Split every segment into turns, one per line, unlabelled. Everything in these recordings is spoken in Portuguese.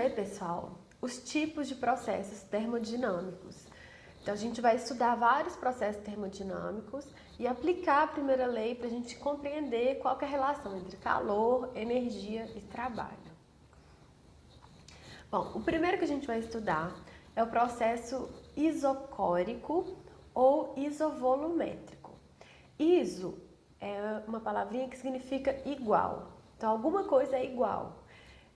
ver, pessoal, os tipos de processos termodinâmicos. Então, a gente vai estudar vários processos termodinâmicos e aplicar a primeira lei para a gente compreender qual que é a relação entre calor, energia e trabalho. Bom, o primeiro que a gente vai estudar é o processo isocórico ou isovolumétrico. Iso é uma palavrinha que significa igual. Então, alguma coisa é igual.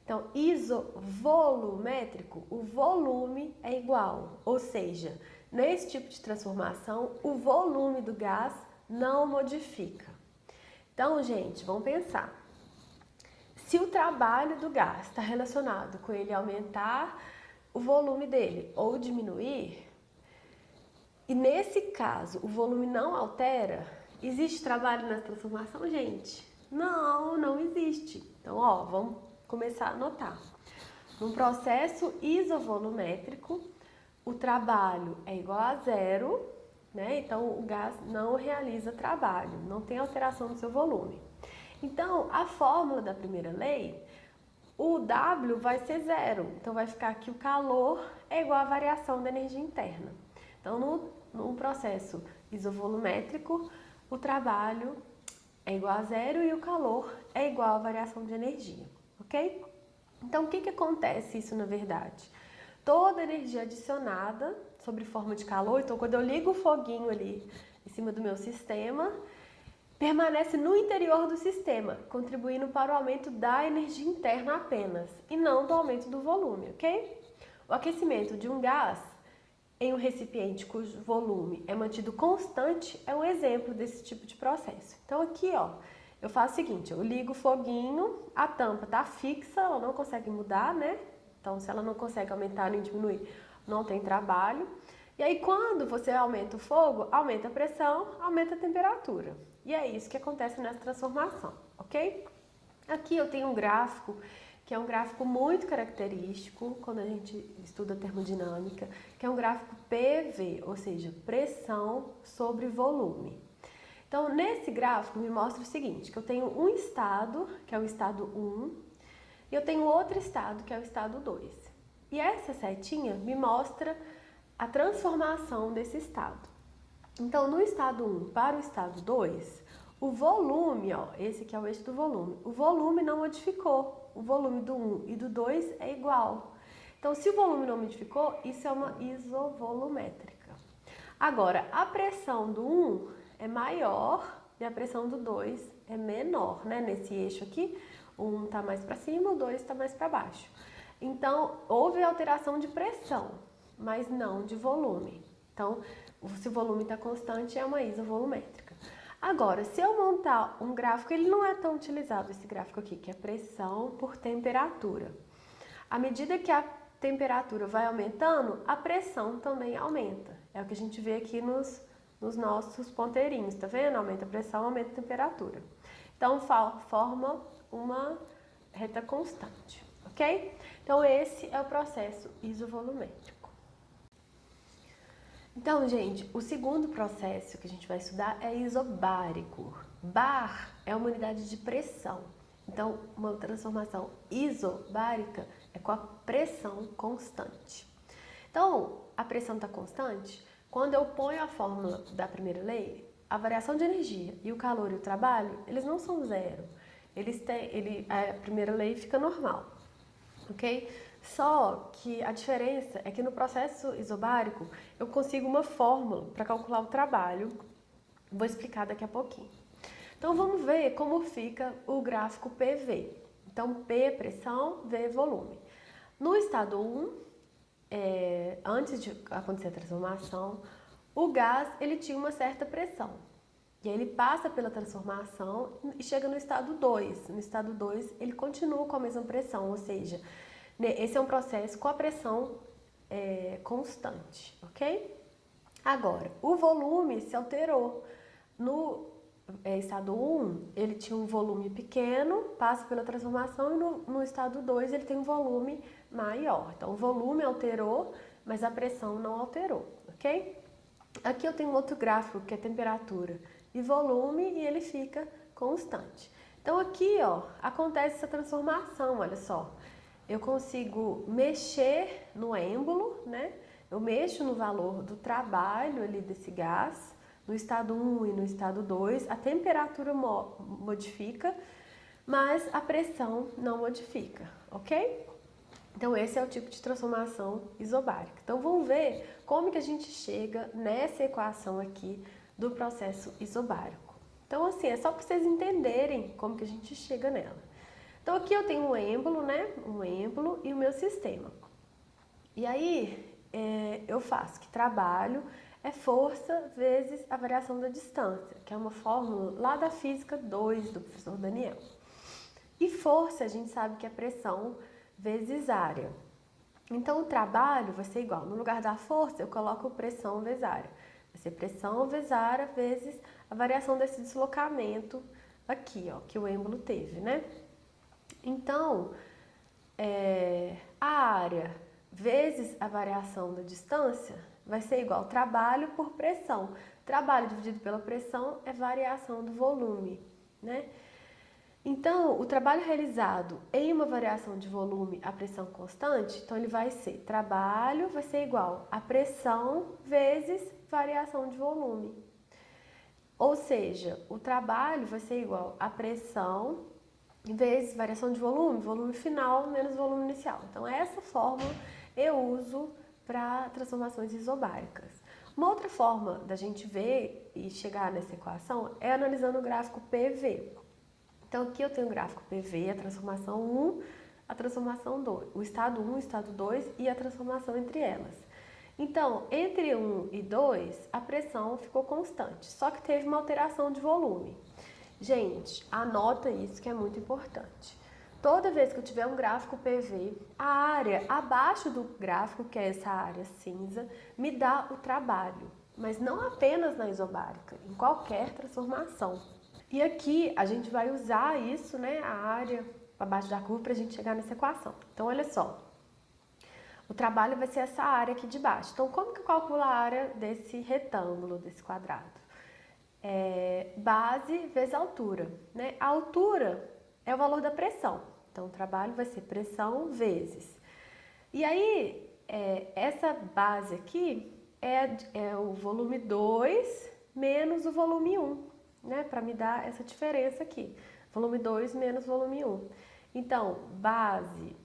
Então, isovolumétrico, o volume é igual. Ou seja, nesse tipo de transformação, o volume do gás não modifica. Então, gente, vamos pensar. Se o trabalho do gás está relacionado com ele aumentar o volume dele ou diminuir, e nesse caso o volume não altera, existe trabalho nessa transformação, gente? Não, não existe. Então, ó, vamos começar a anotar. No processo isovolumétrico, o trabalho é igual a zero, né? Então, o gás não realiza trabalho, não tem alteração no seu volume. Então, a fórmula da primeira lei, o W vai ser zero. Então, vai ficar que o calor é igual à variação da energia interna. Então, no processo isovolumétrico, o trabalho é igual a zero e o calor é igual à variação de energia, ok? Então, o que acontece isso na verdade? Toda energia adicionada sob forma de calor, então quando eu ligo o foguinho ali em cima do meu sistema, permanece no interior do sistema, contribuindo para o aumento da energia interna apenas, e não do aumento do volume, ok? O aquecimento de um gás em um recipiente cujo volume é mantido constante é um exemplo desse tipo de processo. Então aqui, ó, eu faço o seguinte, eu ligo o foguinho, a tampa tá fixa, ela não consegue mudar, né? Então se ela não consegue aumentar nem diminuir, não tem trabalho. E aí quando você aumenta o fogo, aumenta a pressão, aumenta a temperatura. E é isso que acontece nessa transformação, ok? Aqui eu tenho um gráfico que é um gráfico muito característico quando a gente estuda termodinâmica, que é um gráfico PV, ou seja, pressão sobre volume. Então, nesse gráfico me mostra o seguinte, que eu tenho um estado, que é o estado 1, e eu tenho outro estado, que é o estado 2. E essa setinha me mostra a transformação desse estado. Então, no estado 1 para o estado 2, o volume, ó, esse aqui é o eixo do volume, o volume não modificou. O volume do 1 e do 2 é igual. Então, se o volume não modificou, isso é uma isovolumétrica. Agora, a pressão do 1 é maior e a pressão do 2 é menor, né? Nesse eixo aqui, o 1 está mais para cima, o 2 está mais para baixo. Então, houve alteração de pressão, mas não de volume. Então, se o volume está constante, é uma isovolumétrica. Agora, se eu montar um gráfico, ele não é tão utilizado, esse gráfico aqui, que é pressão por temperatura. À medida que a temperatura vai aumentando, a pressão também aumenta. É o que a gente vê aqui nos nossos ponteirinhos, tá vendo? Aumenta a pressão, aumenta a temperatura. Então, forma uma reta constante, ok? Então, esse é o processo isovolumétrico. Então, gente, o segundo processo que a gente vai estudar é isobárico. Bar é uma unidade de pressão. Então, uma transformação isobárica é com a pressão constante. Então, a pressão está constante. Quando eu ponho a fórmula da primeira lei, a variação de energia e o calor e o trabalho, eles não são zero. A primeira lei fica normal, ok? Só que a diferença é que no processo isobárico eu consigo uma fórmula para calcular o trabalho, vou explicar daqui a pouquinho. Então vamos ver como fica o gráfico PV. Então P pressão, V volume. No estado 1, antes de acontecer a transformação, o gás ele tinha uma certa pressão. E aí ele passa pela transformação e chega no estado 2. No estado 2 ele continua com a mesma pressão, ou seja, esse é um processo com a pressão constante, ok? Agora, o volume se alterou. No estado 1, ele tinha um volume pequeno, passa pela transformação, e no estado 2 ele tem um volume maior. Então, o volume alterou, mas a pressão não alterou, ok? Aqui eu tenho outro gráfico, que é temperatura e volume, e ele fica constante. Então, aqui, ó, acontece essa transformação, olha só. eu consigo mexer no êmbolo, né? Eu mexo no valor do trabalho ali desse gás, no estado 1 e no estado 2, a temperatura modifica, mas a pressão não modifica, ok? Então esse é o tipo de transformação isobárica. Então vamos ver como que a gente chega nessa equação aqui do processo isobárico. Então assim, é só para vocês entenderem como que a gente chega nela. Então aqui eu tenho um êmbolo, né? Um êmbolo e o meu sistema. E aí eu faço que trabalho é força vezes a variação da distância, que é uma fórmula lá da física 2 do professor Daniel. E força a gente sabe que é pressão vezes área. Então o trabalho vai ser igual, no lugar da força eu coloco pressão vezes área. Vai ser pressão vezes área vezes a variação desse deslocamento aqui, ó, que o êmbolo teve, né? Então, a área vezes a variação da distância vai ser igual trabalho por pressão. Trabalho dividido pela pressão é variação do volume, né? Então, o trabalho realizado em uma variação de volume a pressão constante, então ele vai ser trabalho vai ser igual a pressão vezes variação de volume. Ou seja, o trabalho vai ser igual a pressão vezes variação de volume, volume final menos volume inicial. Então, essa fórmula eu uso para transformações isobáricas. Uma outra forma da gente ver e chegar nessa equação é analisando o gráfico PV. Então, aqui eu tenho o gráfico PV, a transformação 1, a transformação 2, o estado 1, o estado 2 e a transformação entre elas. Então, entre 1 e 2, a pressão ficou constante, só que teve uma alteração de volume. Gente, anota isso que é muito importante. Toda vez que eu tiver um gráfico PV, a área abaixo do gráfico, que é essa área cinza, me dá o trabalho, mas não apenas na isobárica, em qualquer transformação. E aqui a gente vai usar isso, né, a área abaixo da curva, para a gente chegar nessa equação. Então, olha só, o trabalho vai ser essa área aqui de baixo. Então, como que eu calculo a área desse retângulo, desse quadrado? Base vezes altura, né? A altura é o valor da pressão. Então, o trabalho vai ser pressão vezes. E aí, essa base aqui é o volume 2 menos o volume 1, né? Para me dar essa diferença aqui. Volume 2 menos volume 1. Então, base,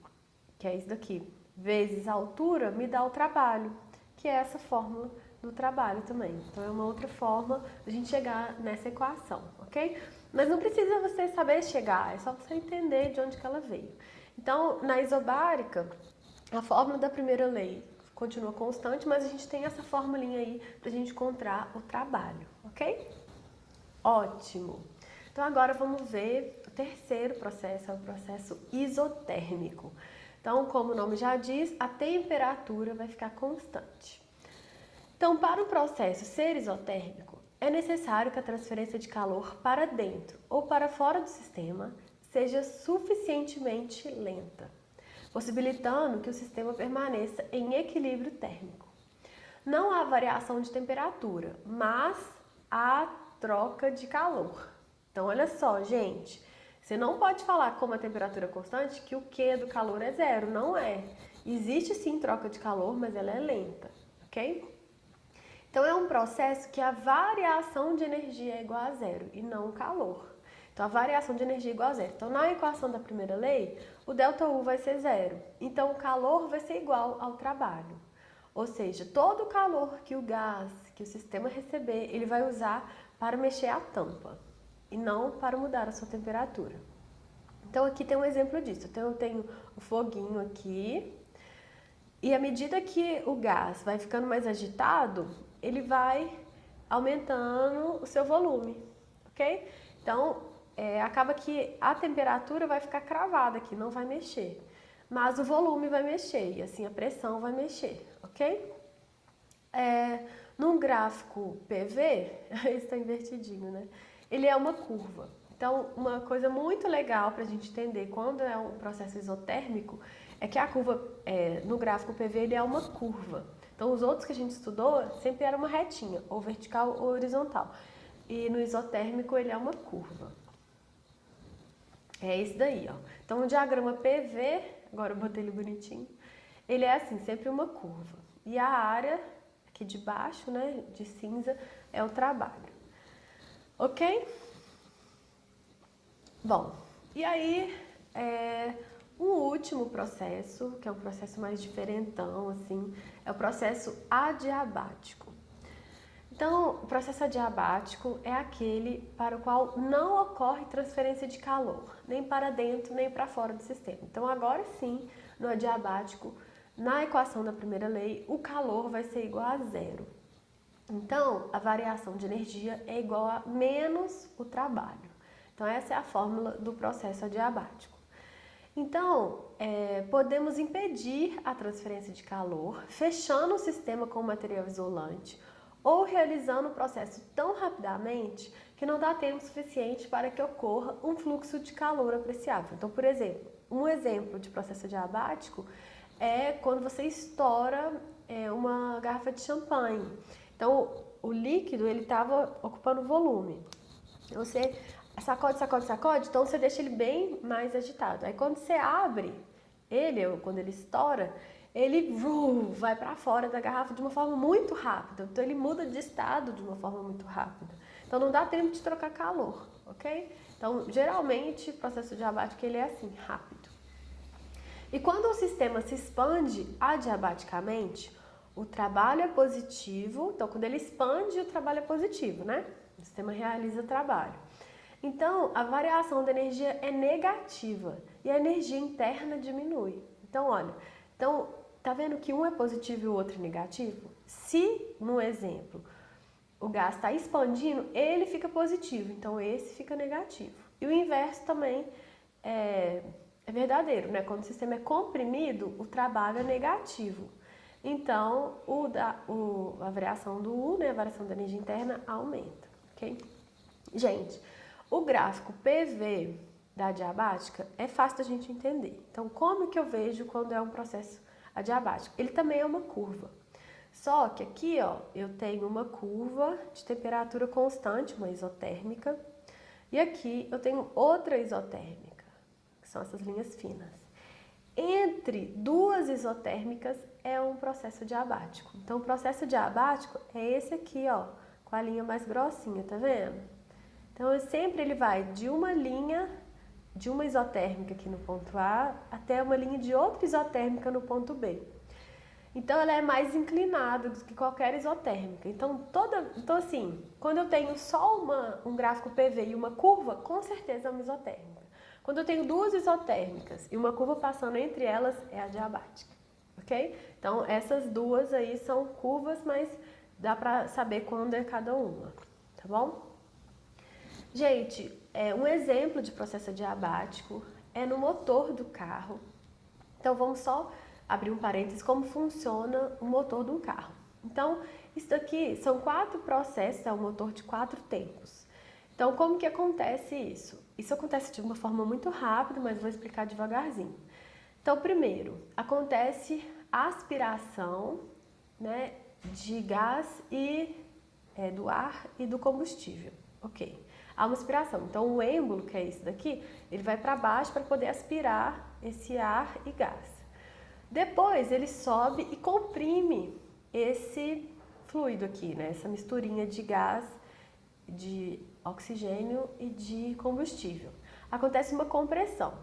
que é isso daqui, vezes a altura, me dá o trabalho, que é essa fórmula do trabalho também. Então, é uma outra forma de a gente chegar nessa equação, ok? Mas não precisa você saber chegar, é só você entender de onde que ela veio. Então, na isobárica, a fórmula da primeira lei continua constante, mas a gente tem essa formulinha aí pra gente encontrar o trabalho, ok? Ótimo! Então, agora vamos ver o terceiro processo, é o processo isotérmico. Então, como o nome já diz, a temperatura vai ficar constante. Então, para o processo ser isotérmico, é necessário que a transferência de calor para dentro ou para fora do sistema seja suficientemente lenta, possibilitando que o sistema permaneça em equilíbrio térmico. Não há variação de temperatura, mas há troca de calor. Então, olha só, gente, você não pode falar como a temperatura é constante que o Q do calor é zero, não é. Existe sim troca de calor, mas ela é lenta, ok? Então, é um processo que a variação de energia é igual a zero e não o calor. Então, a variação de energia é igual a zero. Então, na equação da primeira lei, o ΔU vai ser zero. Então, o calor vai ser igual ao trabalho. Ou seja, todo o calor que o gás, que o sistema receber, ele vai usar para mexer a tampa e não para mudar a sua temperatura. Então, aqui tem um exemplo disso. Então, eu tenho o foguinho aqui e à medida que o gás vai ficando mais agitado, ele vai aumentando o seu volume, ok? Então, acaba que a temperatura vai ficar cravada aqui, não vai mexer. Mas o volume vai mexer e assim a pressão vai mexer, ok? Num gráfico PV, está invertidinho, né? Ele é uma curva. Então, uma coisa muito legal para a gente entender quando é um processo isotérmico é que a curva, no gráfico PV, ele é uma curva. Então, os outros que a gente estudou sempre era uma retinha, ou vertical ou horizontal. E no isotérmico ele é uma curva. É esse daí, ó. Então, o diagrama PV, Agora eu botei ele bonitinho. Ele é assim, sempre uma curva. E a área aqui de baixo, né, de cinza, é o trabalho. Ok? Bom, e aí, um último processo, que é um processo mais diferentão, assim, é o processo adiabático. Então, o processo adiabático é aquele para o qual não ocorre transferência de calor, nem para dentro, nem para fora do sistema. Então, agora sim, no adiabático, na equação da primeira lei, o calor vai ser igual a zero. Então, a variação de energia é igual a menos o trabalho. Então, essa é a fórmula do processo adiabático. Então, podemos impedir a transferência de calor, fechando o sistema com material isolante, ou realizando o processo tão rapidamente que não dá tempo suficiente para que ocorra um fluxo de calor apreciável. Então, por exemplo, um exemplo de processo adiabático é quando você estoura uma garrafa de champanhe. Então, o líquido ele estava ocupando volume. Você sacode, sacode, sacode, então você deixa ele bem mais agitado. Aí quando você abre ele, ou quando ele estoura, ele vai para fora da garrafa de uma forma muito rápida. Então ele muda de estado de uma forma muito rápida. Então não dá tempo de trocar calor, ok? Então geralmente o processo adiabático ele é assim, rápido. E quando o sistema se expande adiabaticamente, o trabalho é positivo. Então quando ele expande, o trabalho é positivo, né? O sistema realiza trabalho. Então, a variação da energia é negativa e a energia interna diminui. Então, olha, tá vendo que um é positivo e o outro é negativo? Se, no exemplo, o gás está expandindo, ele fica positivo, então esse fica negativo. E o inverso também é verdadeiro, né? Quando o sistema é comprimido, o trabalho é negativo. Então, a variação do U, né, a variação da energia interna, aumenta, ok? Gente, o gráfico PV da adiabática é fácil da gente entender. Então, como que eu vejo quando é um processo adiabático? Ele também é uma curva. Só que aqui, ó, eu tenho uma curva de temperatura constante, uma isotérmica, e aqui eu tenho outra isotérmica, que são essas linhas finas. Entre duas isotérmicas é um processo adiabático. Então, o processo adiabático é esse aqui, ó, com a linha mais grossinha, tá vendo? Então, sempre ele vai de uma linha, de uma isotérmica aqui no ponto A, até uma linha de outra isotérmica no ponto B. Então, ela é mais inclinada do que qualquer isotérmica. Então, assim, quando eu tenho só um gráfico PV e uma curva, com certeza é uma isotérmica. Quando eu tenho duas isotérmicas e uma curva passando entre elas, é adiabática, ok? Então, essas duas aí são curvas, mas dá pra saber quando é cada uma, tá bom? Gente, um exemplo de processo adiabático é no motor do carro. Então, vamos só abrir um parênteses como funciona o motor de um carro. Então, isso daqui são 4 processos, é um motor de 4 tempos. Então, como que acontece isso? Isso acontece de uma forma muito rápida, mas vou explicar devagarzinho. Então, primeiro, acontece a aspiração, né, de gás e do ar e do combustível, ok? Há uma aspiração. Então, o êmbolo, que é esse daqui, ele vai para baixo para poder aspirar esse ar e gás. Depois, ele sobe e comprime esse fluido aqui, né? Essa misturinha de gás, de oxigênio e de combustível. Acontece uma compressão.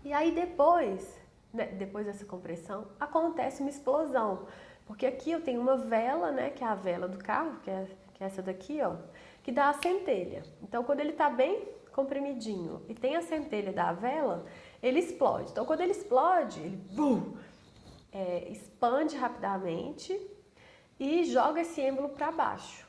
E aí depois, né, depois dessa compressão, acontece uma explosão. Porque aqui eu tenho uma vela, né, que é a vela do carro, que é essa daqui, ó, que dá a centelha. Então, quando ele está bem comprimidinho e tem a centelha da vela, ele explode. Então, quando ele explode, ele expande rapidamente e joga esse êmbolo para baixo.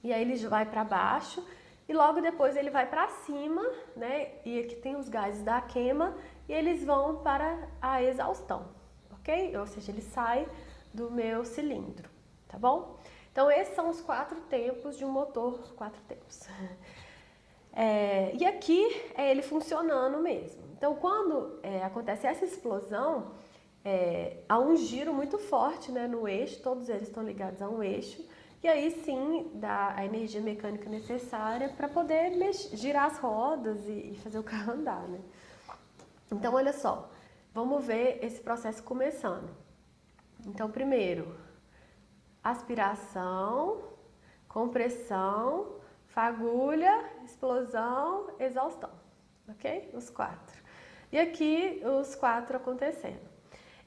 E aí ele vai para baixo e logo depois ele vai para cima, né? E aqui tem os gases da queima e eles vão para a exaustão, ok? Ou seja, ele sai do meu cilindro, tá bom? Então, esses são os 4 tempos de um motor, 4 tempos. E aqui é ele funcionando mesmo. Então, quando acontece essa explosão, há um giro muito forte, né, no eixo, todos eles estão ligados a um eixo, e aí sim dá a energia mecânica necessária para poder girar as rodas e fazer o carro andar, né? Então, olha só, vamos ver esse processo começando. Então, primeiro, aspiração, compressão, fagulha, explosão, exaustão, ok? Os 4. E aqui, os 4 acontecendo.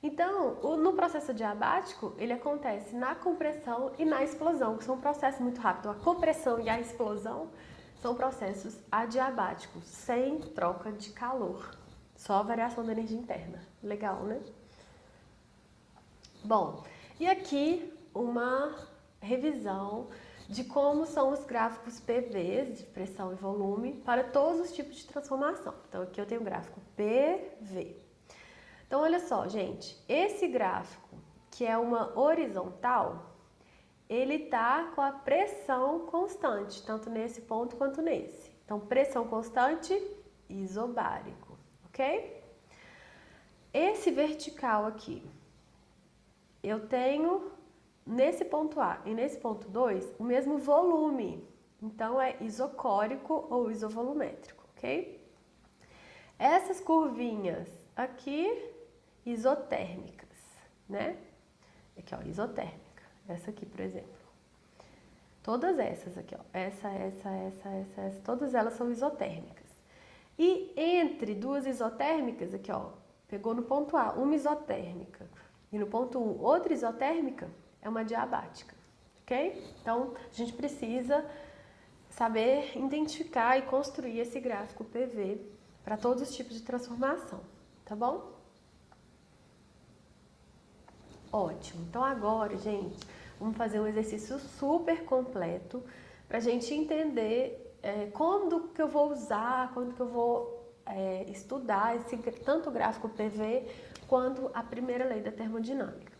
Então, no processo adiabático, ele acontece na compressão e na explosão, que são processos muito rápidos. A compressão e a explosão são processos adiabáticos, sem troca de calor. Só a variação da energia interna. Legal, né? Bom, e aqui uma revisão de como são os gráficos PVs, de pressão e volume, para todos os tipos de transformação. Então, aqui eu tenho o gráfico PV. Então, olha só, gente, esse gráfico, que é uma horizontal, ele tá com a pressão constante, tanto nesse ponto quanto nesse. Então, pressão constante, isobárico, ok? Esse vertical aqui, eu tenho nesse ponto A e nesse ponto 2 o mesmo volume, então é isocórico ou isovolumétrico, ok? Essas curvinhas aqui, isotérmicas, né? Aqui, ó, isotérmica. Essa aqui, por exemplo. Todas essas aqui, ó. Essa, todas elas são isotérmicas. E entre duas isotérmicas, aqui, ó, pegou no ponto A, uma isotérmica, e no ponto 1, outra isotérmica, é uma diabática, ok? Então, a gente precisa saber identificar e construir esse gráfico PV para todos os tipos de transformação, tá bom? Ótimo. Então, agora, gente, vamos fazer um exercício super completo para a gente entender quando que eu vou usar, quando que eu vou estudar tanto o gráfico PV quanto a primeira lei da termodinâmica.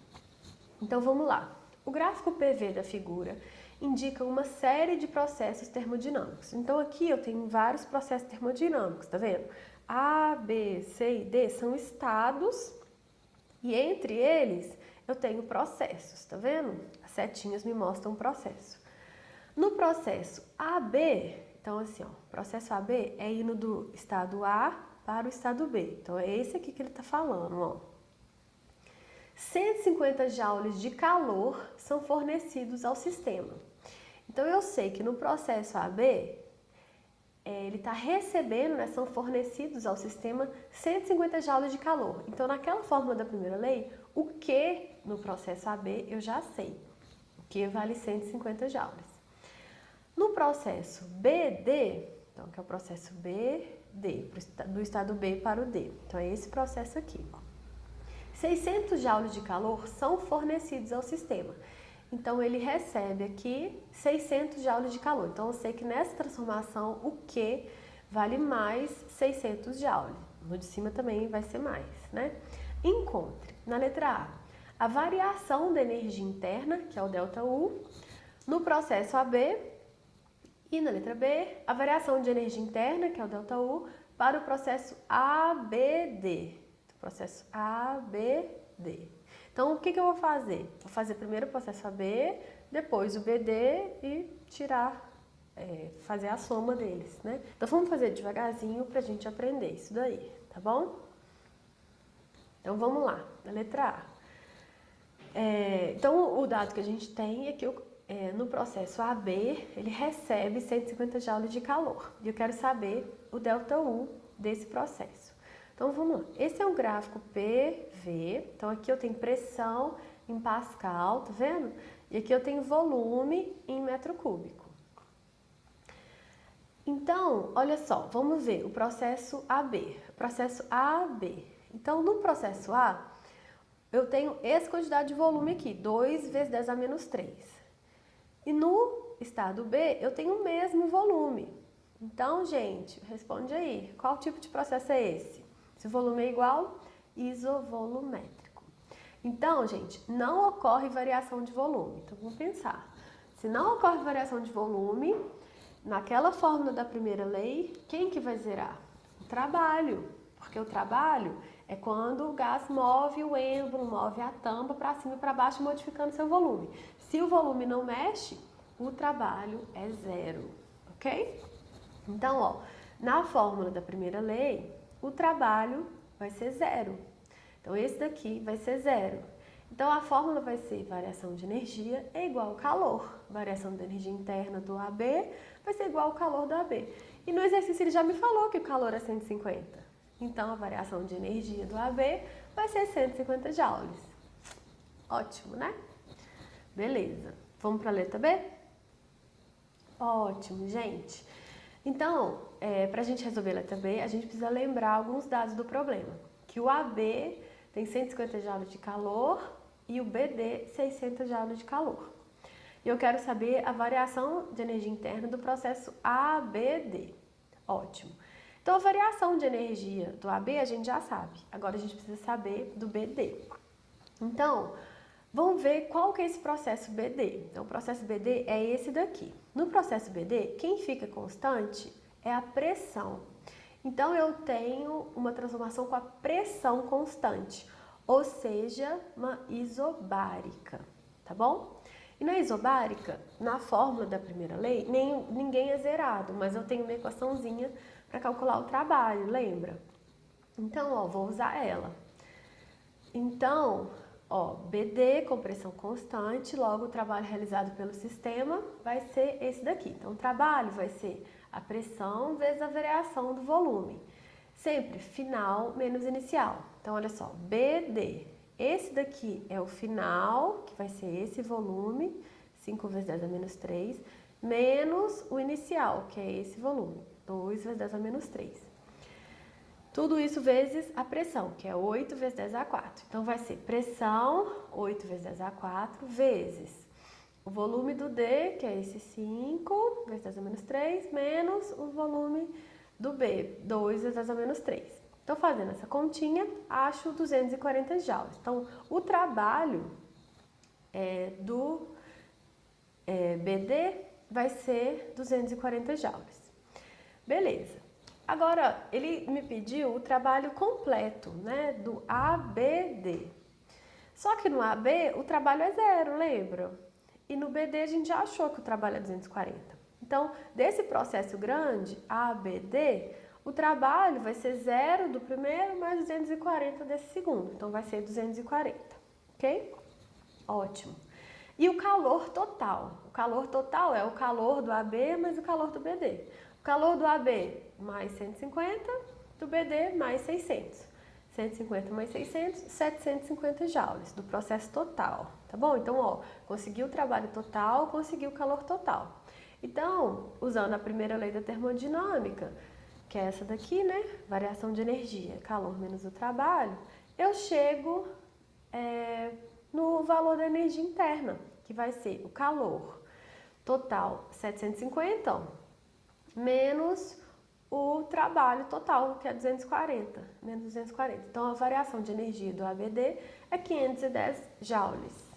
Então, vamos lá. O gráfico PV da figura indica uma série de processos termodinâmicos. Então, aqui eu tenho vários processos termodinâmicos, tá vendo? A, B, C e D são estados e entre eles eu tenho processos, tá vendo? As setinhas me mostram o processo. No processo AB, então assim, ó, processo AB é indo do estado A para o estado B. Então, é esse aqui que ele tá falando, ó. 150 joules de calor são fornecidos ao sistema. Então, eu sei que no processo AB, ele está recebendo, né, são fornecidos ao sistema 150 joules de calor. Então, naquela fórmula da primeira lei, o Q no processo AB eu já sei. O Q vale 150 joules. No processo BD, então, que é o processo BD, do estado B para o D. Então, é esse processo aqui, ó. 600 joules de calor são fornecidos ao sistema. Então, ele recebe aqui 600 joules de calor. Então, eu sei que nessa transformação, o Q vale mais 600 joules. No de cima também vai ser mais, né? Encontre, na letra A variação da energia interna, que é o ΔU, no processo AB, e na letra B, a variação de energia interna, que é o ΔU, para o processo ABD. Processo ABD. Então, o que eu vou fazer? Vou fazer primeiro o processo AB, depois o BD e tirar, fazer a soma deles, né? Então, vamos fazer devagarzinho pra gente aprender isso daí, tá bom? Então, vamos lá, na letra A. Então, o dado que a gente tem é que no processo AB, ele recebe 150 joules de calor. E eu quero saber o ΔU desse processo. Então, vamos lá. Esse é um gráfico PV. Então, aqui eu tenho pressão em Pascal, tá vendo? E aqui eu tenho volume em metro cúbico. Então, olha só, vamos ver o processo AB. Processo AB. Então, no processo A, eu tenho essa quantidade de volume aqui, 2 vezes 10 a menos 3. E no estado B, eu tenho o mesmo volume. Então, gente, responde aí. Qual tipo de processo é esse? Se o volume é igual, isovolumétrico. Então, gente, não ocorre variação de volume. Então, vamos pensar. Se não ocorre variação de volume, naquela fórmula da primeira lei, quem que vai zerar? O trabalho. Porque o trabalho é quando o gás move o êmbolo, move a tampa para cima e para baixo, modificando seu volume. Se o volume não mexe, o trabalho é zero, ok? Então, ó, na fórmula da primeira lei, o trabalho vai ser zero. Então, esse daqui vai ser zero. Então, a fórmula vai ser variação de energia é igual ao calor. Variação da energia interna do AB vai ser igual ao calor do AB. E no exercício ele já me falou que o calor é 150. Então, a variação de energia do AB vai ser 150 joules. Ótimo, né? Beleza. Vamos para a letra B? Ótimo, gente. Então, para a gente resolver a letra B, a gente precisa lembrar alguns dados do problema. Que o AB tem 150 joules de calor e o BD 600 joules de calor. E eu quero saber a variação de energia interna do processo ABD. Ótimo. Então, a variação de energia do AB a gente já sabe. Agora, a gente precisa saber do BD. Então, vamos ver qual que é esse processo BD. Então, o processo BD é esse daqui. No processo BD, quem fica constante é a pressão. Então, eu tenho uma transformação com a pressão constante, ou seja, uma isobárica, tá bom? E na isobárica, na fórmula da primeira lei, ninguém é zerado, mas eu tenho uma equaçãozinha para calcular o trabalho, lembra? Então, ó, vou usar ela. Então, ó, BD com pressão constante, logo o trabalho realizado pelo sistema vai ser esse daqui. Então, o trabalho vai ser a pressão vezes a variação do volume. Sempre final menos inicial. Então, olha só, BD. Esse daqui é o final, que vai ser esse volume, 5 vezes 10 a menos 3, menos o inicial, que é esse volume, 2 vezes 10 a menos 3. Tudo isso vezes a pressão, que é 8 vezes 10 a 4. Então, vai ser pressão, 8 vezes 10 a 4, vezes o volume do D, que é esse 5 vezes 10 a menos 3, menos o volume do B, 2 vezes 10 a menos 3. Então, fazendo essa continha, acho 240 joules. Então, o trabalho do BD vai ser 240 joules. Beleza. Agora, ele me pediu o trabalho completo, né, do ABD. Só que no AB o trabalho é zero, lembra? E no BD a gente já achou que o trabalho é 240. Então, desse processo grande, ABD, o trabalho vai ser zero do primeiro mais 240 desse segundo. Então, vai ser 240, ok? Ótimo. E o calor total? O calor total é o calor do AB mais o calor do BD. O calor do AB mais 150, do BD mais 600. 150 mais 600, 750 joules do processo total, tá bom? Então, ó, consegui o trabalho total, consegui o calor total. Então, usando a primeira lei da termodinâmica, que é essa daqui, né? Variação de energia, calor menos o trabalho, eu chego no valor da energia interna, que vai ser o calor total 750, ó, menos o trabalho total, que é 240, menos 240. Então, a variação de energia do ABD é 510 joules.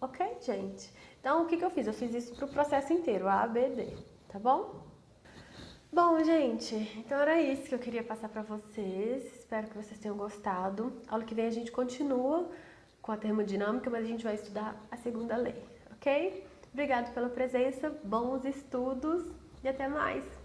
Ok, gente? Então, o que eu fiz? Eu fiz isso para o processo inteiro, ABD, tá bom? Bom, gente, então era isso que eu queria passar para vocês. Espero que vocês tenham gostado. Aula que vem a gente continua com a termodinâmica, mas a gente vai estudar a segunda lei, ok? Obrigada pela presença, bons estudos e até mais!